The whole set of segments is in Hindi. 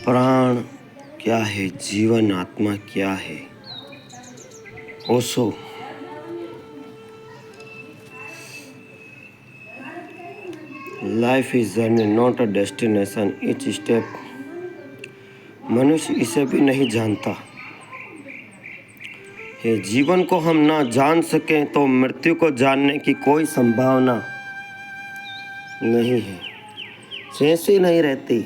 प्राण क्या है, जीवन आत्मा क्या है। Osho. Life is journey not a destination, each step. मनुष्य इसे भी नहीं जानता है। जीवन को हम ना जान सकें तो मृत्यु को जानने की कोई संभावना नहीं है। शेष ही नहीं रहती।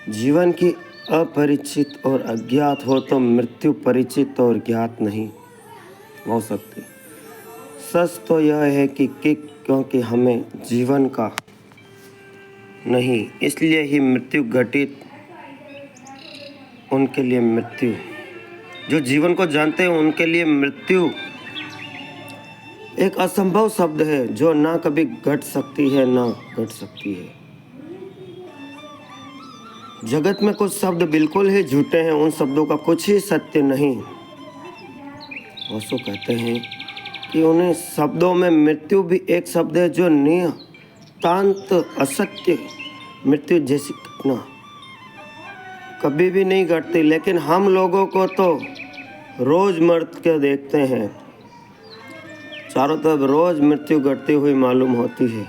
जीवन की अपरिचित और अज्ञात हो तो मृत्यु परिचित और ज्ञात नहीं हो सकती। सच तो यह है कि क्योंकि हमें जीवन का नहीं, इसलिए ही मृत्यु घटित उनके लिए मृत्यु, जो जीवन को जानते हैं उनके लिए मृत्यु एक असंभव शब्द है जो ना कभी घट सकती है ना घट सकती है। जगत में कुछ शब्द बिल्कुल ही झूठे हैं, उन शब्दों का कुछ ही सत्य नहीं। ओशो कहते हैं कि उन्हें शब्दों में मृत्यु भी एक शब्द है जो नितांत असत्य। मृत्यु जैसी घटना कभी भी नहीं घटती, लेकिन हम लोगों को तो रोज मर के देखते हैं। चारों तरफ रोज मृत्यु घटती हुई मालूम होती है।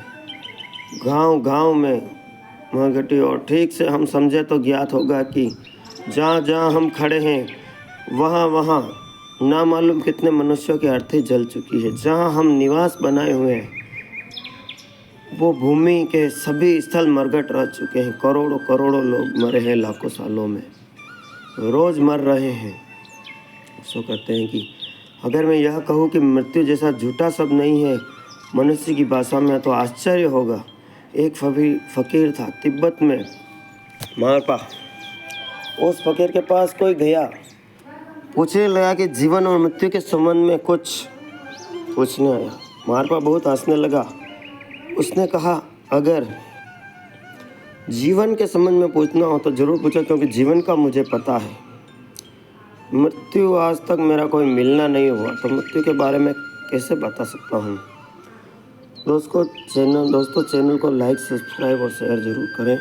गांव गांव में वहाँ घटी, और ठीक से हम समझे तो ज्ञात होगा कि जहाँ जहाँ हम खड़े हैं वहाँ वहाँ ना मालूम कितने मनुष्यों की अर्थी जल चुकी है। जहाँ हम निवास बनाए हुए हैं वो भूमि के सभी स्थल मरघट रह चुके हैं। करोड़ों करोड़ों लोग मरे हैं, लाखों सालों में रोज मर रहे हैं। सो कहते हैं कि अगर मैं यह कहूँ कि मृत्यु जैसा झूठा शब्द नहीं है मनुष्य की भाषा में, तो आश्चर्य होगा। एक फकीर था तिब्बत में, मारपा। उस फकीर के पास कोई गया, पूछने लगा कि जीवन और मृत्यु के संबंध में कुछ पूछने आया। मारपा बहुत हंसने लगा। उसने कहा, अगर जीवन के संबंध में पूछना हो तो ज़रूर पूछो, क्योंकि जीवन का मुझे पता है। मृत्यु आज तक मेरा कोई मिलना नहीं हुआ, तो मृत्यु के बारे में कैसे बता सकता हूँ। दोस्तों चैनल को लाइक, सब्सक्राइब और शेयर ज़रूर करें।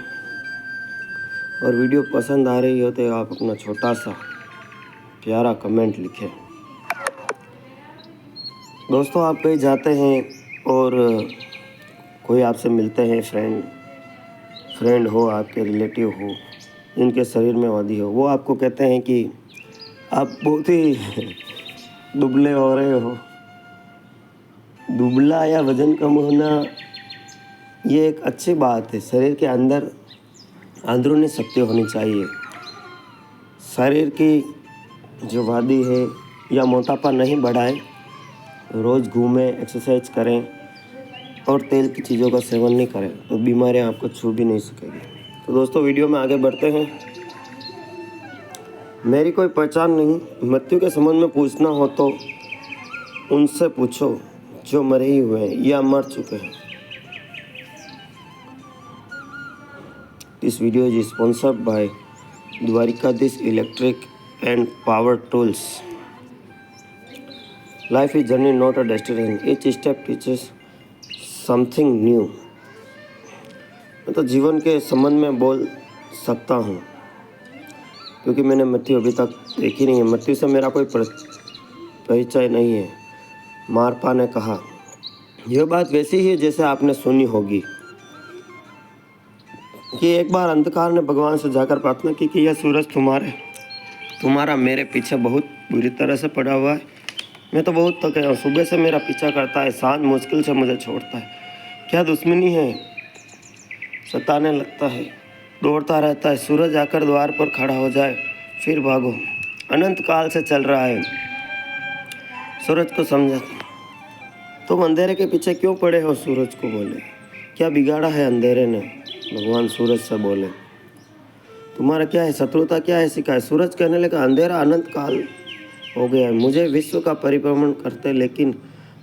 और वीडियो पसंद आ रही हो तो आप अपना छोटा सा प्यारा कमेंट लिखें। दोस्तों, आप कहीं जाते हैं और कोई आपसे मिलते हैं, फ्रेंड हो, आपके रिलेटिव हो, जिनके शरीर में वादी हो, वो आपको कहते हैं कि आप बहुत ही दुबले हो रहे हो। दुबला या वजन कम होना ये एक अच्छी बात है। शरीर के अंदर अंदरूनी शक्ति होनी चाहिए। शरीर की जो वादी है या मोटापा नहीं बढ़ाएं, रोज़ घूमें, एक्सरसाइज करें और तेल की चीज़ों का सेवन नहीं करें, तो बीमारियां आपको छू भी नहीं सकेगी। तो दोस्तों, वीडियो में आगे बढ़ते हैं। मेरी कोई पहचान नहीं। मृत्यु के संबंध में पूछना हो तो उनसे पूछो जो मरे ही हुए हैं या मर चुके हैं। This video is sponsored by Dwarkadhish electric and power tools. Life is journey not a destination, each step teaches something new. मैं तो जीवन के संबंध में बोल सकता हूँ, क्योंकि मैंने मृत्यु अभी तक देखी नहीं है। मृत्यु से मेरा कोई परिचय नहीं है। मारपा ने कहा, यह बात वैसी ही है जैसे आपने सुनी होगी कि एक बार अंधकार ने भगवान से जाकर प्रार्थना की कि यह सूरज तुम्हारा मेरे पीछे बहुत बुरी तरह से पड़ा हुआ है। मैं तो बहुत थका हूँ, सुबह से मेरा पीछा करता है, सांझ मुश्किल से मुझे छोड़ता है। क्या दुश्मनी है, सताने लगता है, दौड़ता रहता है। सूरज आकर द्वार पर खड़ा हो जाए, फिर भागो। अनंत काल से चल रहा है। सूरज को समझा, तुम अंधेरे के पीछे क्यों पड़े हो? सूरज को बोले, क्या बिगाड़ा है अंधेरे ने? भगवान सूरज से बोले, तुम्हारा क्या है, शत्रुता क्या है सिखाए? सूरज कहने लगा, अंधेरा अनंत काल हो गया है, मुझे विश्व का परिभ्रमण करते, लेकिन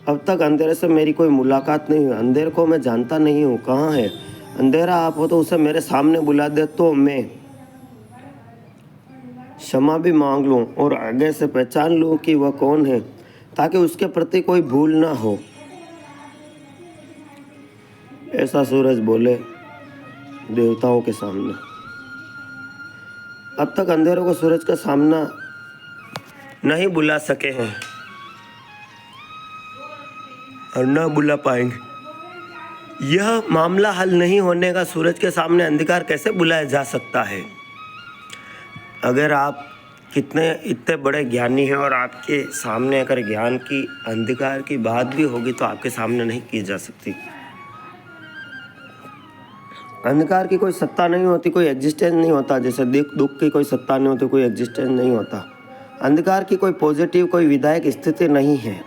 अब तक अंधेरे से मेरी कोई मुलाकात नहीं हुई। अंधेरे को मैं जानता नहीं हूँ, कहाँ है अंधेरा? आप हो तो उसे मेरे सामने बुला दे तो मैं क्षमा भी मांग लूँ और आगे से पहचान लूँ कि वह कौन है, ताकि उसके प्रति कोई भूल ना हो। ऐसा सूरज बोले देवताओं के सामने। अब तक अंधेरों को सूरज का सामना नहीं बुला सके हैं और न बुला पाएंगे। यह मामला हल नहीं होने का सूरज के सामने अंधकार कैसे बुलाया जा सकता है? अगर आप कितने इतने बड़े ज्ञानी हैं और आपके सामने अगर ज्ञान की अंधकार की बात भी होगी तो आपके सामने नहीं की जा सकती। अंधकार की कोई सत्ता नहीं होती, कोई एग्जिस्टेंस नहीं होता। जैसे दुख की कोई सत्ता नहीं होती, कोई एग्जिस्टेंस नहीं होता। अंधकार की कोई पॉजिटिव, कोई विधायक स्थिति नहीं है।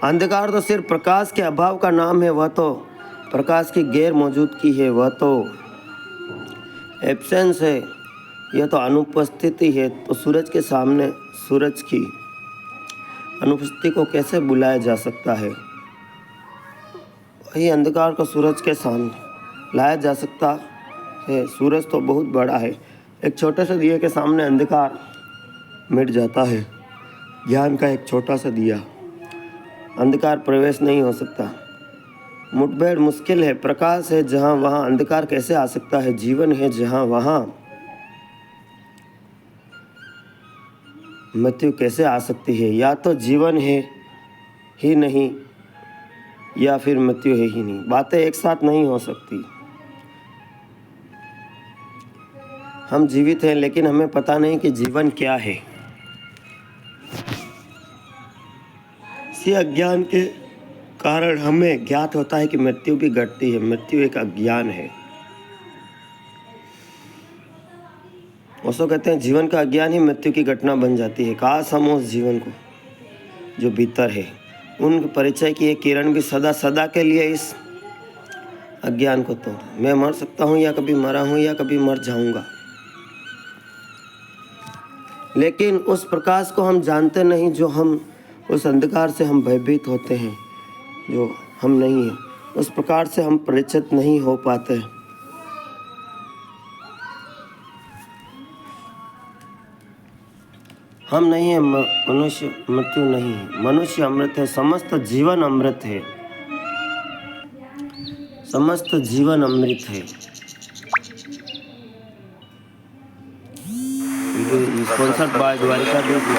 अंधकार तो सिर्फ प्रकाश के अभाव का नाम है, वह तो प्रकाश की गैर मौजूदगी है, वह तो एब्सेंस है, यह तो अनुपस्थिति है। तो सूरज के सामने सूरज की अनुपस्थिति को कैसे बुलाया जा सकता है? वही अंधकार को सूरज के सामने लाया जा सकता है। सूरज तो बहुत बड़ा है, एक छोटे से दिए के सामने अंधकार मिट जाता है। ज्ञान का एक छोटा सा दिया, अंधकार प्रवेश नहीं हो सकता। मुठभेड़ मुश्किल है। प्रकाश है जहाँ, वहाँ अंधकार कैसे आ सकता है? जीवन है जहाँ, वहाँ मृत्यु कैसे आ सकती है? या तो जीवन है ही नहीं या फिर मृत्यु है ही नहीं। बातें एक साथ नहीं हो सकती। हम जीवित हैं लेकिन हमें पता नहीं कि जीवन क्या है। इसी अज्ञान के कारण हमें ज्ञात होता है कि मृत्यु भी घटती है। मृत्यु एक अज्ञान है। ओशो कहते हैं जीवन का अज्ञान ही मृत्यु की घटना बन जाती है। काश हम उस जीवन को जो भीतर है, उन परिचय की एक किरण भी सदा सदा के लिए इस अज्ञान को तोड़। मैं मर सकता हूँ या कभी मरा हूँ या कभी मर जाऊँगा, लेकिन उस प्रकाश को हम जानते नहीं जो हम, उस अंधकार से हम भयभीत होते हैं जो हम नहीं हैं। उस प्रकार से हम परिचित नहीं हो पाते। हम नहीं हैं, मनुष्य मृत्यु नहीं है। मनुष्य अमृत है, समस्त जीवन अमृत है, समस्त जीवन अमृत है। Sponsored by Dwarkadhish.